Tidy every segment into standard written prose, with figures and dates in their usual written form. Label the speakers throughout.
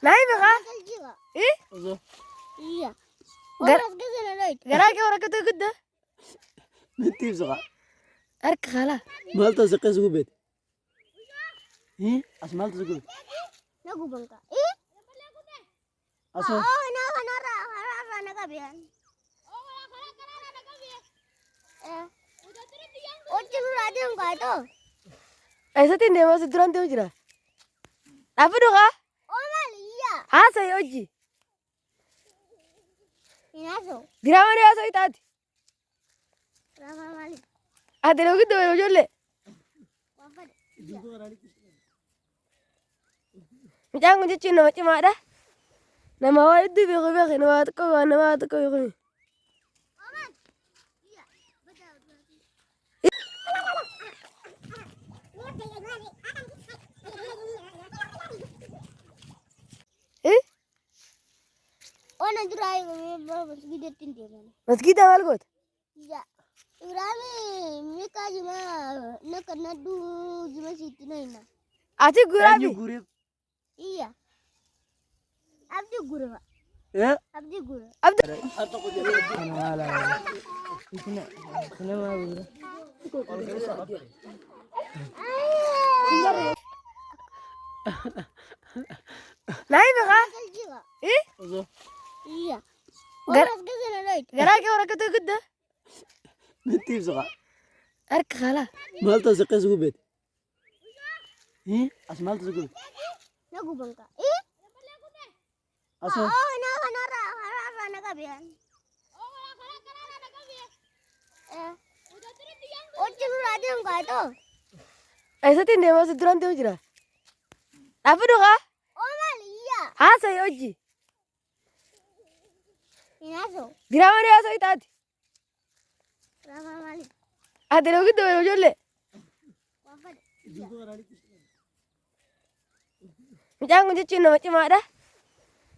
Speaker 1: नाही बघा ए
Speaker 2: Ozo.
Speaker 3: Iya.
Speaker 1: Gar-
Speaker 3: Orang kesana lagi.
Speaker 1: garaage warakatu gudda
Speaker 2: Minti bsaqa.
Speaker 1: arka khala
Speaker 2: Malta zaqas gubet. As malta zaqubet.
Speaker 3: Lagu bangka. Ih.
Speaker 2: Aso.
Speaker 3: Oh, nara nagabihan. Eh. Oh, cuma ada yang kau itu.
Speaker 1: aysati neema durante hojira afiduqa
Speaker 3: Oh, malia.
Speaker 1: haasay hoji
Speaker 3: Inaso.
Speaker 1: diramani haasay taati
Speaker 3: Rama malik.
Speaker 1: adelo gudda wayno jolle
Speaker 3: Apa?
Speaker 1: mucaan kun jechuun nama cimaadha nama waa hedduu beeku beeke nama tokko beekuni
Speaker 3: Oman. Iya. Betul.
Speaker 1: eh
Speaker 3: Oh, nanti rai masjid tinggi mana?
Speaker 1: masgiida maal goota
Speaker 3: Iya. Irami mereka cuma nak kena cuma situ naina.
Speaker 1: ati guraabi
Speaker 2: Gurib.
Speaker 3: Iya. Abdi guru pak.
Speaker 2: Ya.
Speaker 3: Abdi guru.
Speaker 1: abdi नाही baka
Speaker 3: Juga.
Speaker 1: eh
Speaker 2: Ozo.
Speaker 3: Iya.
Speaker 1: Gar-
Speaker 3: Orang kesana lagi.
Speaker 1: garaage warakatu gudda
Speaker 2: Minti bsaqa.
Speaker 1: arka khala
Speaker 2: Malta zaqas gubet. As malta zaqubet.
Speaker 3: Lagu bangka. Ih.
Speaker 2: Aso.
Speaker 3: Oh, nara nagabihan. Eh. Oh, cuma ada yang kau itu.
Speaker 1: aysati neema durante hojira afiduqa
Speaker 3: Oh, malia.
Speaker 1: haasay hoji
Speaker 3: Inaso.
Speaker 1: diramani haasay taati
Speaker 3: Rama malik.
Speaker 1: adelo gudda wayno jolle
Speaker 3: Apa?
Speaker 1: mucaan kun jechuun nama cimaadha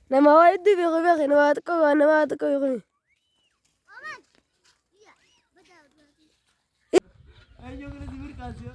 Speaker 1: nama waa hedduu beeku beeke nama tokko beekuni
Speaker 3: Oman. Iya. Betul.
Speaker 2: Ayo kena diberi kasih.